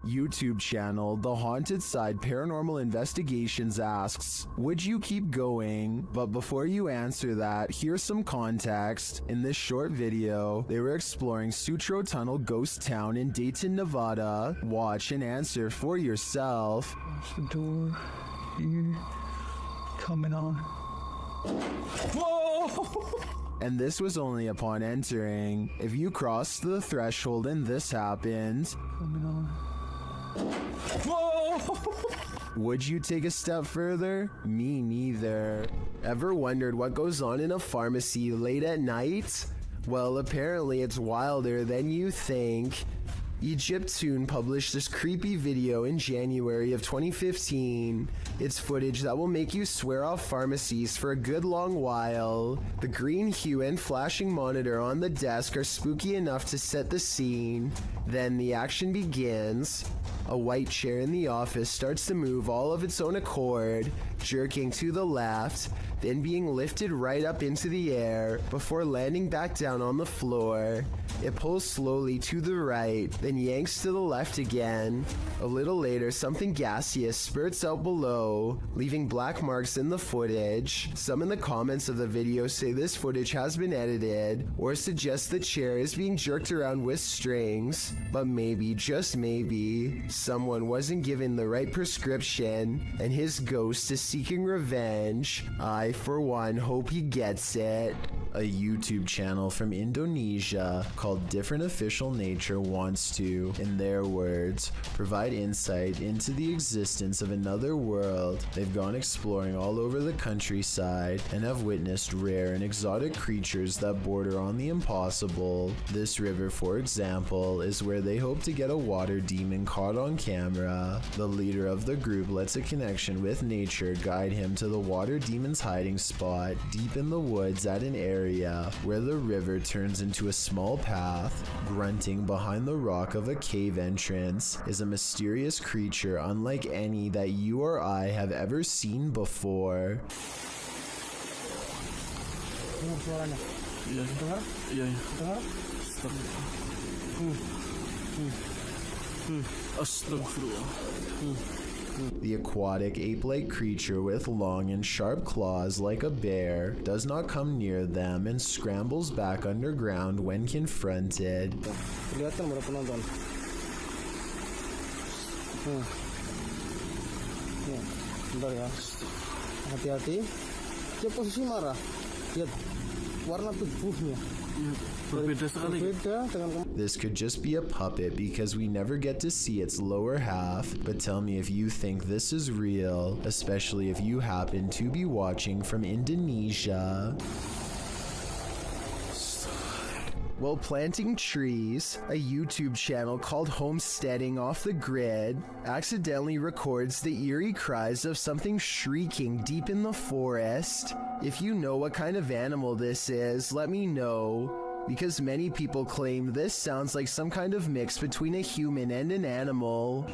YouTube channel The Haunted Side Paranormal Investigations asks, would you keep going? But before you answer that, here's some context. In this short video, they were exploring Sutro Tunnel Ghost Town in Dayton, Nevada. Watch and answer for yourself. That's the door. Here. Coming on. Whoa! And this was only upon entering. If you crossed the threshold and this happened, Coming on. Whoa! would you take a step further? Me neither. Ever wondered what goes on in a pharmacy late at night? Well, apparently it's wilder than you think. Egyptoon published this creepy video in January of 2015. It's footage that will make you swear off pharmacies for a good long while. The green hue and flashing monitor on the desk are spooky enough to set the scene. Then the action begins. A white chair in the office starts to move all of its own accord, jerking to the left, then being lifted right up into the air before landing back down on the floor. It pulls slowly to the right, then yanks to the left again. A little later, something gaseous spurts out below, leaving black marks in the footage. Some in the comments of the video say this footage has been edited, or suggest the chair is being jerked around with strings. But maybe, just maybe, someone wasn't given the right prescription, and his ghost is seeking revenge. I, for one, hope he gets it. A YouTube channel from Indonesia called Different Official Nature wants to, in their words, provide insight into the existence of another world. They've gone exploring all over the countryside and have witnessed rare and exotic creatures that border on the impossible. This river, for example, is where they hope to get a water demon caught on camera. The leader of the group lets a connection with nature guide him to the water demon's hiding spot deep in the woods at an area where the river turns into a small path. Grunting behind the rock of a cave entrance is a mysterious creature unlike any that you or I have ever seen before. Dengar suaranya? Iya. Dengar? Iya. Dengar? Astagfirullah. The aquatic ape-like creature with long and sharp claws like a bear does not come near them and scrambles back underground when confronted. Kelihatan berapa penonton? Ya, bentar ya. Hati-hati. Dia posisi marah. Lihat warna tubuhnya. This could just be a puppet because we never get to see its lower half, but tell me if you think this is real, especially if you happen to be watching from Indonesia. While planting trees, a YouTube channel called Homesteading Off the Grid accidentally records the eerie cries of something shrieking deep in the forest. If you know what kind of animal this is, let me know, because many people claim this sounds like some kind of mix between a human and an animal.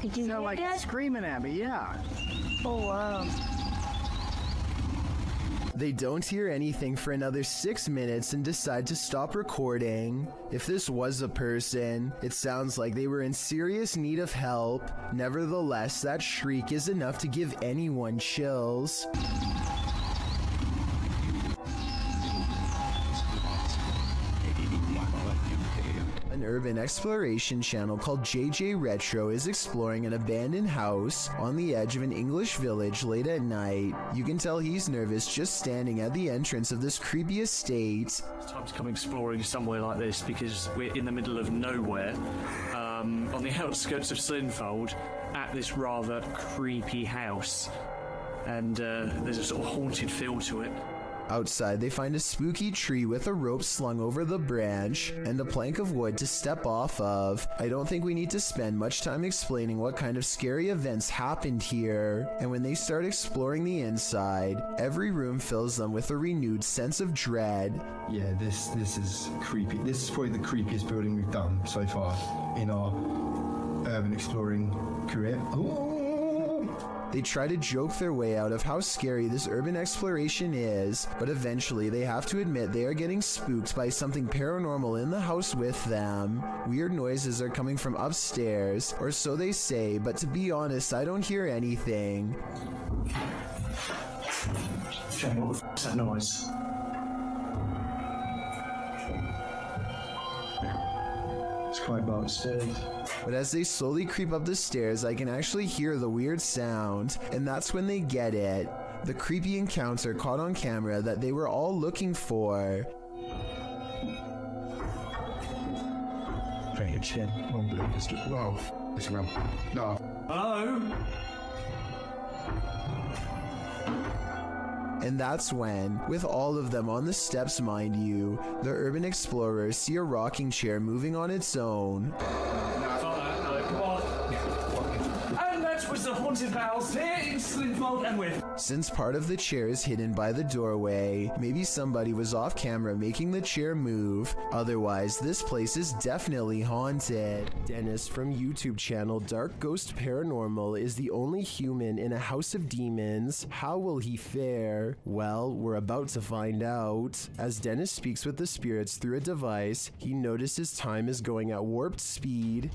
Did you Sound like that? screaming at me, yeah. Oh wow. They don't hear anything for another 6 minutes and decide to stop recording. If this was a person, it sounds like they were in serious need of help. Nevertheless, that shriek is enough to give anyone chills. An urban exploration channel called JJ Retro is exploring an abandoned house on the edge of an English village late at night. You can tell he's nervous just standing at the entrance of this creepy estate. It's time to come exploring somewhere like this because we're in the middle of nowhere, on the outskirts of Slinfold, at this rather creepy house. And there's a sort of haunted feel to it. Outside, they find a spooky tree with a rope slung over the branch and a plank of wood to step off of. I don't think we need to spend much time explaining what kind of scary events happened here. And when they start exploring the inside, every room fills them with a renewed sense of dread. Yeah, this is creepy. This is probably the creepiest building we've done so far in our urban exploring career. Ooh. They try to joke their way out of how scary this urban exploration is, but eventually they have to admit they are getting spooked by something paranormal in the house with them. Weird noises are coming from upstairs, or so they say, but to be honest, I don't hear anything. Jamie, what the f***'s that noise? It's quite about upstairs. But as they slowly creep up the stairs, I can actually hear the weird sound, and that's when they get it. The creepy encounter caught on camera that they were all looking for. Very good shit. Wow. No. Hello? And that's when, with all of them on the steps mind you, the urban explorers see a rocking chair moving on its own. And that was the haunted house here in Slinfold and with. Since part of the chair is hidden by the doorway, maybe somebody was off camera making the chair move. Otherwise, this place is definitely haunted. Dennis from YouTube channel Dark Ghost Paranormal is the only human in a house of demons. How will he fare? Well, we're about to find out. As Dennis speaks with the spirits through a device, he notices time is going at warped speed.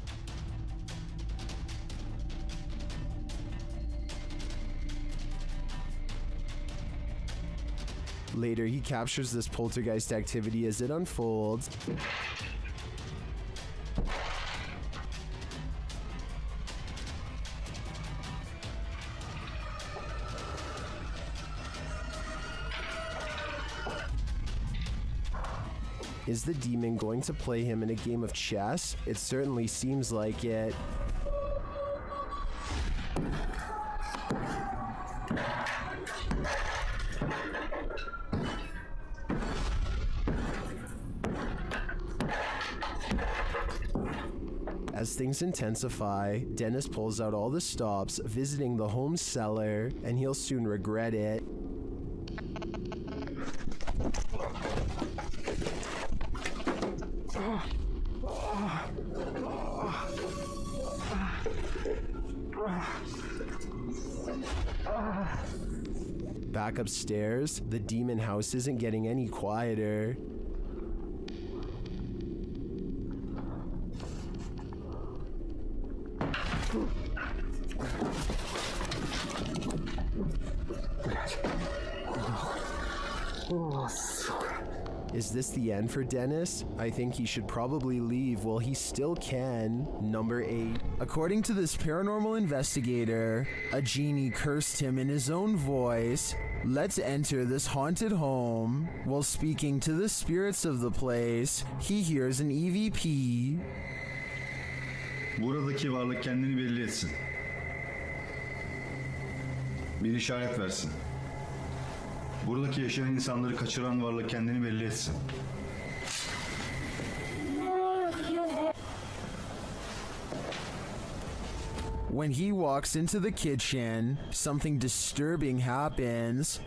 Later, he captures this poltergeist activity as it unfolds. Is the demon going to play him in a game of chess? It certainly seems like it. As things intensify, Dennis pulls out all the stops, visiting the home cellar, and he'll soon regret it. Back upstairs, the demon house isn't getting any quieter. Is this the end for Dennis? I think he should probably leave while he still can. Number 8. According to this paranormal investigator, a genie cursed him in his own voice. Let's enter this haunted home. While speaking to the spirits of the place, he hears an EVP. Buradaki varlık kendini belli etsin. Bir işaret versin. Buradaki yaşayan insanları kaçıran varlık kendini belli etsin. When he walks into the kitchen, something disturbing happens.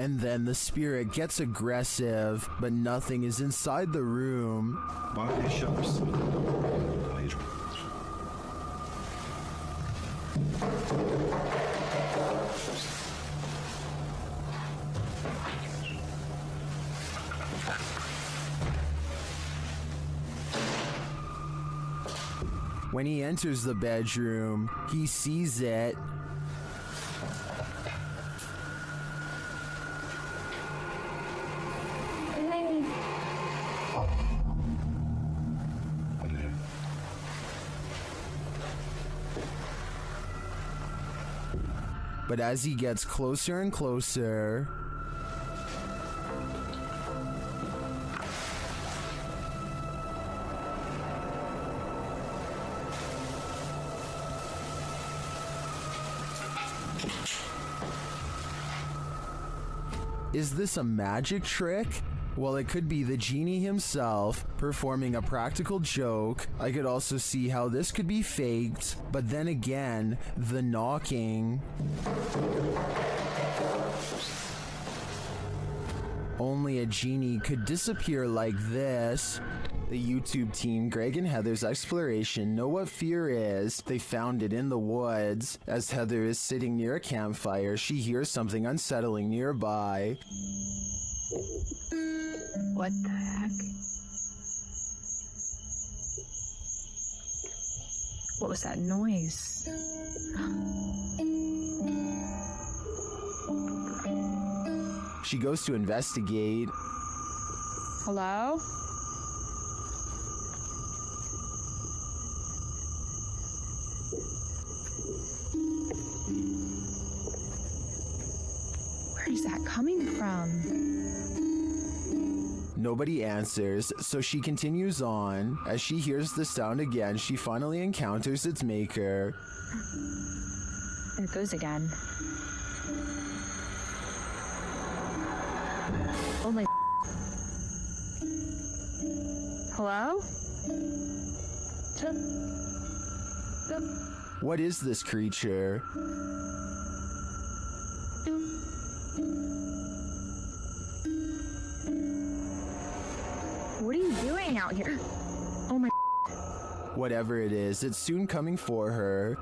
And then the spirit gets aggressive, but nothing is inside the room. Bana eşya mısın? Hayır. When he enters the bedroom, he sees it. But as he gets closer and closer, is this a magic trick? Well, it could be the genie himself performing a practical joke. I could also see how this could be faked, but then again, the knocking. Only only a genie could disappear like this. The YouTube team, Greg and Heather's exploration, know what fear is. They found it in the woods. As Heather is sitting near a campfire, she hears something unsettling nearby. What the heck? What was that noise? She goes to investigate. Hello? Where is that coming from? Nobody answers, so she continues on. As she hears the sound again, she finally encounters its maker. There it goes again. Oh my. Hello? What is this creature? What are you doing out here? Oh my. Whatever it is, it's soon coming for her.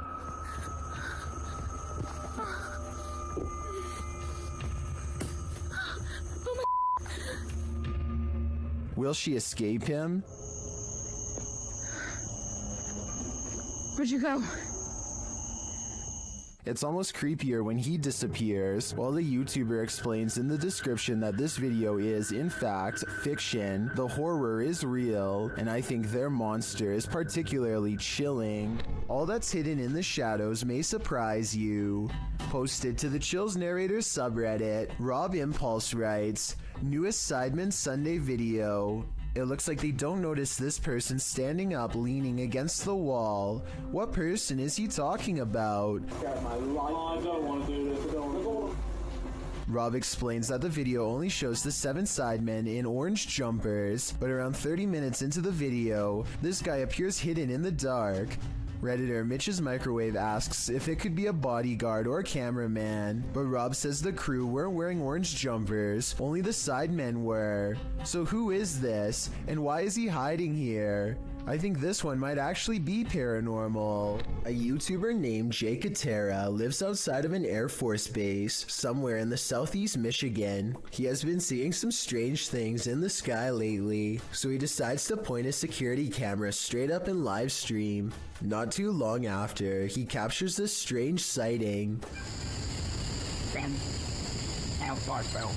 Will she escape him? Where'd you go? It's almost creepier when he disappears. While the YouTuber explains in the description that this video is, in fact, fiction, the horror is real, and I think their monster is particularly chilling. All that's hidden in the shadows may surprise you. Posted to the Chills Narrator subreddit, Rob Impulse writes, newest Sidemen Sunday video. It looks like they don't notice this person standing up leaning against the wall. What person is he talking about? Rob explains that the video only shows the 7 sidemen in orange jumpers, but around 30 minutes into the video, this guy appears hidden in the dark. Redditor Mitch's Microwave asks if it could be a bodyguard or a cameraman, but Rob says the crew weren't wearing orange jumpers, only the sidemen were. So who is this, and why is he hiding here? I think this one might actually be paranormal. A YouTuber named Jay Katera lives outside of an Air Force base somewhere in the southeast Michigan. He has been seeing some strange things in the sky lately, so he decides to point a security camera straight up and live stream. Not too long after, he captures this strange sighting. How far fell?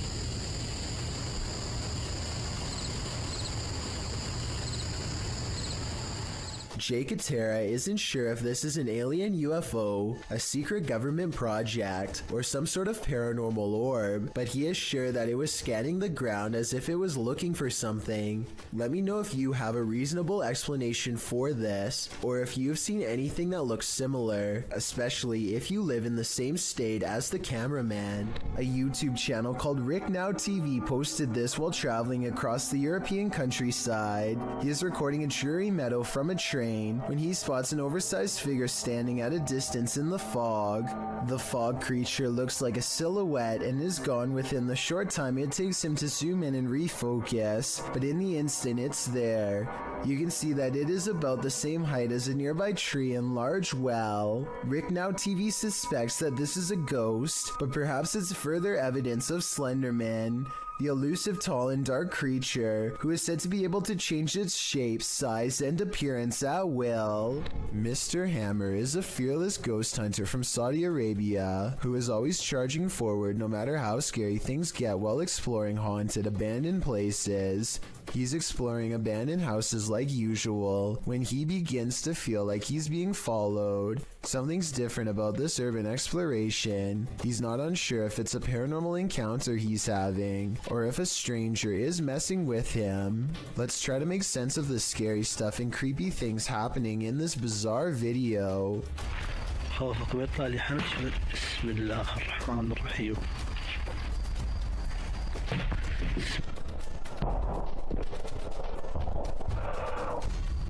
Jay Katera isn't sure if this is an alien UFO, a secret government project, or some sort of paranormal orb, but he is sure that it was scanning the ground as if it was looking for something. Let me know if you have a reasonable explanation for this, or if you've seen anything that looks similar, especially if you live in the same state as the cameraman. A YouTube channel called Rick Now TV posted this while traveling across the European countryside. He is recording a dreary meadow from a train when he spots an oversized figure standing at a distance in the fog. The fog creature looks like a silhouette and is gone within the short time it takes him to zoom in and refocus, but in the instant it's there. You can see that it is about the same height as a nearby tree and large well. Rick Now TV suspects that this is a ghost, but perhaps it's further evidence of Slenderman, the elusive, tall, and dark creature who is said to be able to change its shape, size, and appearance at will. Mr. Hammer is a fearless ghost hunter from Saudi Arabia who is always charging forward no matter how scary things get while exploring haunted, abandoned places. He's exploring abandoned houses like usual when he begins to feel like he's being followed. Something's different about this urban exploration. He's not unsure if it's a paranormal encounter he's having or if a stranger is messing with him. Let's try to make sense of the scary stuff and creepy things happening in this bizarre video.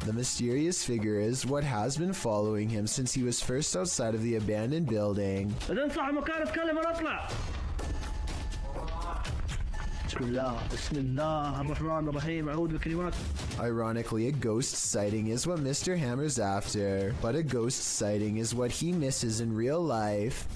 The mysterious figure is what has been following him since he was first outside of the abandoned building. Ironically, a ghost sighting is what Mr. Hammer's after, but a ghost sighting is what he misses in real life.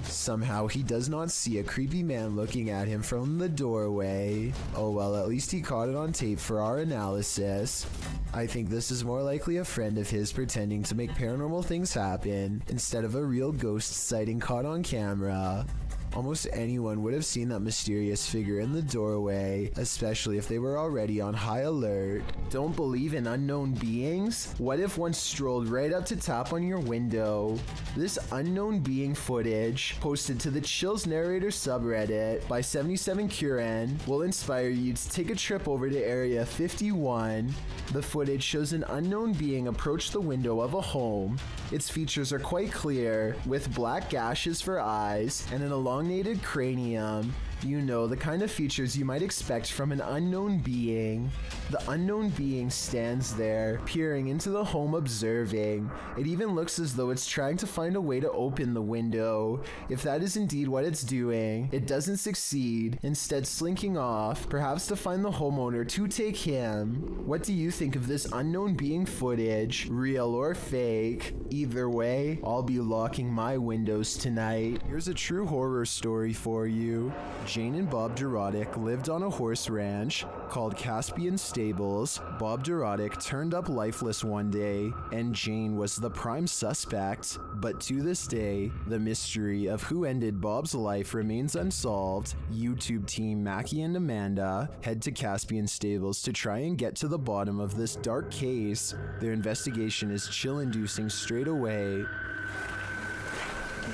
Somehow he does not see a creepy man looking at him from the doorway. Oh well, at least he caught it on tape for our analysis. I think this is more likely a friend of his pretending to make paranormal things happen instead of a real ghost sighting caught on camera. Almost anyone would have seen that mysterious figure in the doorway, especially if they were already on high alert. Don't believe in unknown beings? What if one strolled right up to tap on your window? This unknown being footage, posted to the Chills Narrator subreddit by 77Curen, will inspire you to take a trip over to Area 51. The footage shows an unknown being approach the window of a home. Its features are quite clear, with black gashes for eyes and an elongated cranium. You know, the kind of features you might expect from an unknown being. The unknown being stands there, peering into the home, observing. It even looks as though it's trying to find a way to open the window. If that is indeed what it's doing, it doesn't succeed, instead slinking off, perhaps to find the homeowner to take him. What do you think of this unknown being footage, real or fake? Either way, I'll be locking my windows tonight. Here's a true horror story for you. Jane and Bob Durotic lived on a horse ranch called Caspian Stables. Bob Durotic turned up lifeless one day, and Jane was the prime suspect. But to this day, the mystery of who ended Bob's life remains unsolved. YouTube team Mackie and Amanda head to Caspian Stables to try and get to the bottom of this dark case. Their investigation is chill-inducing straight away. You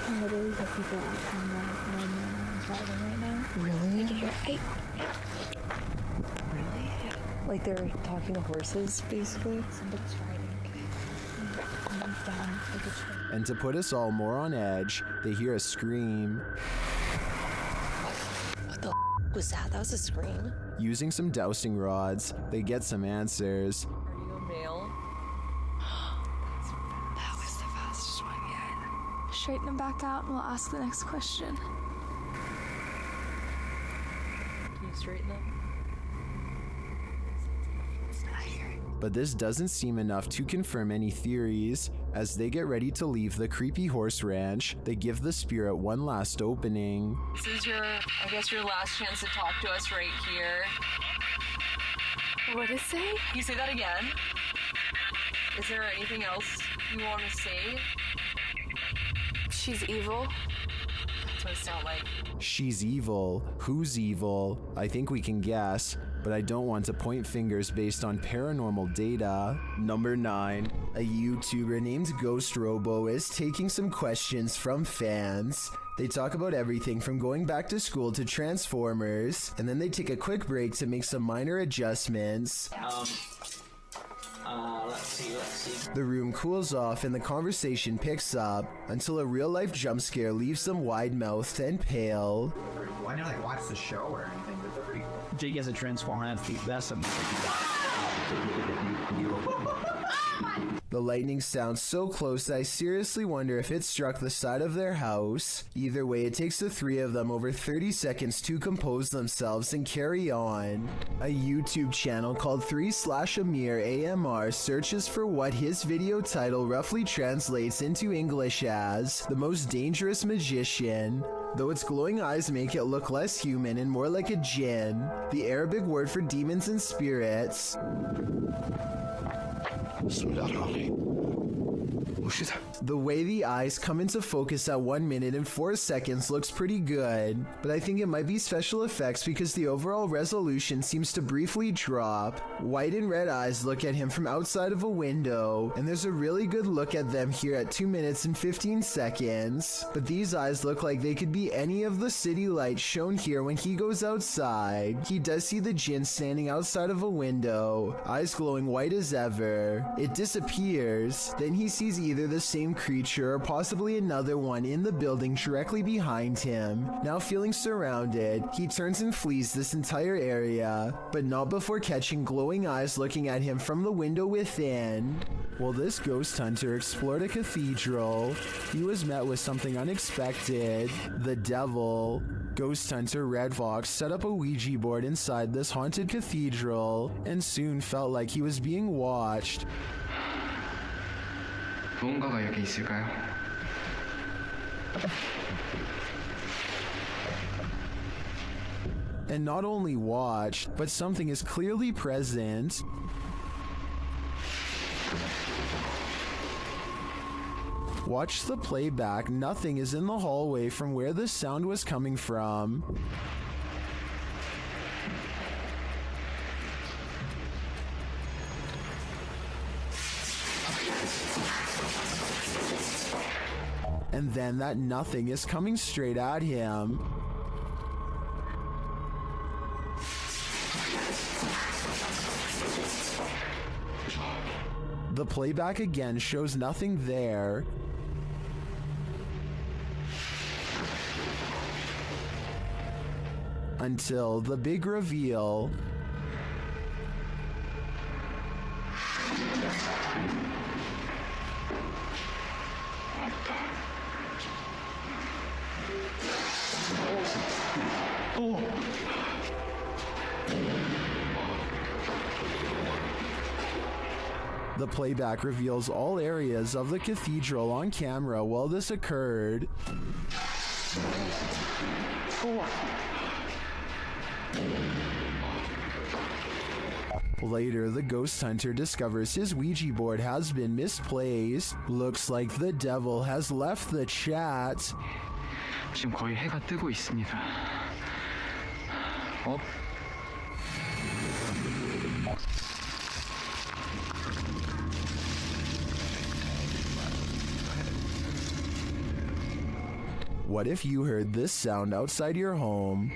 can literally have people out camera when I'm driving right now. Really? You can hear, hey. Really? Like they're talking to horses, basically? Somebody's riding. And I'm down like a tree. And to put us all more on edge, they hear a scream. What the was that? That was a scream? Using some dowsing rods, they get some answers. Are you a male? That was the fastest one yet. Straighten them back out and we'll ask the next question. Can you straighten them? But this doesn't seem enough to confirm any theories. As they get ready to leave the creepy horse ranch, they give the spirit one last opening. This is your last chance to talk to us right here. What did it say? Can you say that again? Is there anything else you want to say? She's evil. That's what it sounds like. She's evil. Who's evil? I think we can guess, but I don't want to point fingers based on paranormal data. Number 9. A YouTuber named Ghost Robo is taking some questions from fans. They talk about everything from going back to school to Transformers, and then they take a quick break to make some minor adjustments. Let's see. The room cools off and the conversation picks up until a real-life jump scare leaves them wide-mouthed and pale. Why not like watch the show or anything? But they're pretty cool. Jake has a transformer. That's a... The lightning sounds so close that I seriously wonder if it struck the side of their house. Either way, it takes the three of them over 30 seconds to compose themselves and carry on. A YouTube channel called 3/Amir AMR searches for what his video title roughly translates into English as the most dangerous magician. Though its glowing eyes make it look less human and more like a jinn, the Arabic word for demons and spirits. The way the eyes come into focus at 1 minute and 4 seconds looks pretty good, but I think it might be special effects because the overall resolution seems to briefly drop. White and red eyes look at him from outside of a window, and there's a really good look at them here at 2 minutes and 15 seconds. But these eyes look like they could be any of the city lights shown here when he goes outside. He does see the djinn standing outside of a window, eyes glowing white as ever. It disappears, then he sees either either the same creature or possibly another one in the building directly behind him. Now feeling surrounded, he turns and flees this entire area, but not before catching glowing eyes looking at him from the window within. While this ghost hunter explored a cathedral, he was met with something unexpected: the devil. Ghost hunter Red Fox set up a Ouija board inside this haunted cathedral and soon felt like he was being watched. 뭔가가 여기 있을까요? And not only watched, but something is clearly present. Watch the playback, nothing is in the hallway from where the sound was coming from. And then that nothing is coming straight at him. The playback again shows nothing there. Until the big reveal. The playback reveals all areas of the cathedral on camera while this occurred. Later, the ghost hunter discovers his Ouija board has been misplaced. Looks like the devil has left the chat. 지금 거의 해가 뜨고 있습니다. What if you heard this sound outside your home?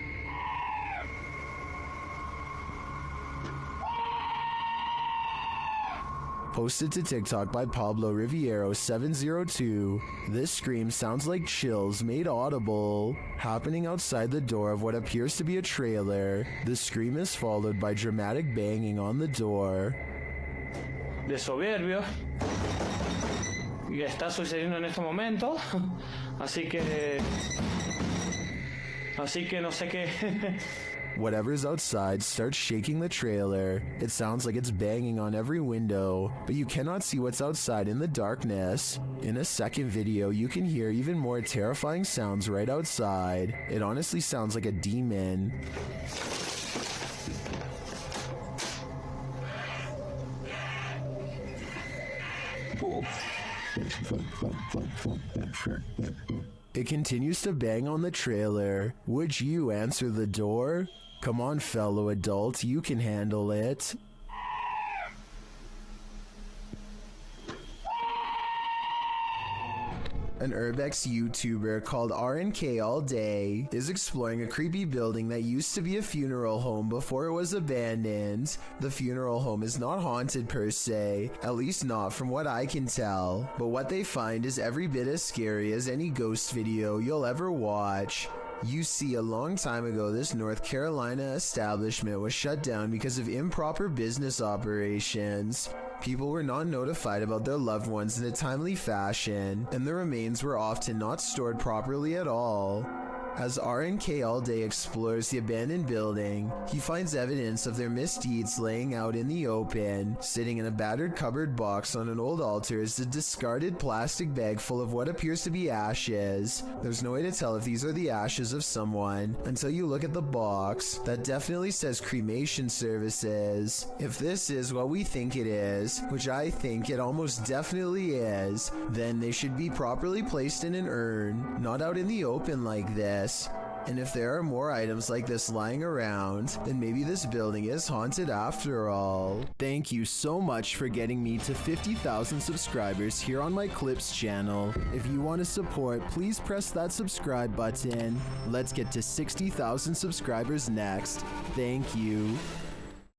Posted to TikTok by Pablo Riviero 702. This scream sounds like chills made audible, happening outside the door of what appears to be a trailer. The scream is followed by dramatic banging on the door. De soberbio. Y está sucediendo en este momento. Así que no sé qué. Whatever's outside starts shaking the trailer. It sounds like it's banging on every window, but you cannot see what's outside in the darkness. In a second video, you can hear even more terrifying sounds right outside. It honestly sounds like a demon. It continues to bang on the trailer. Would you answer the door? Come on, fellow adult, you can handle it. An Urbex YouTuber called RNK All Day is exploring a creepy building that used to be a funeral home before it was abandoned. The funeral home is not haunted per se, at least not from what I can tell, but what they find is every bit as scary as any ghost video you'll ever watch. You see, a long time ago, this North Carolina establishment was shut down because of improper business operations. People were not notified about their loved ones in a timely fashion, and the remains were often not stored properly at all. As RNK All Day explores the abandoned building, he finds evidence of their misdeeds laying out in the open. Sitting in a battered cupboard box on an old altar is a discarded plastic bag full of what appears to be ashes. There's no way to tell if these are the ashes of someone until you look at the box. That definitely says cremation services. If this is what we think it is, which I think it almost definitely is, then they should be properly placed in an urn, not out in the open like this. And if there are more items like this lying around, then maybe this building is haunted after all. Thank you so much for getting me to 50,000 subscribers here on my Clips channel. If you want to support, please press that subscribe button. Let's get to 60,000 subscribers next. Thank you.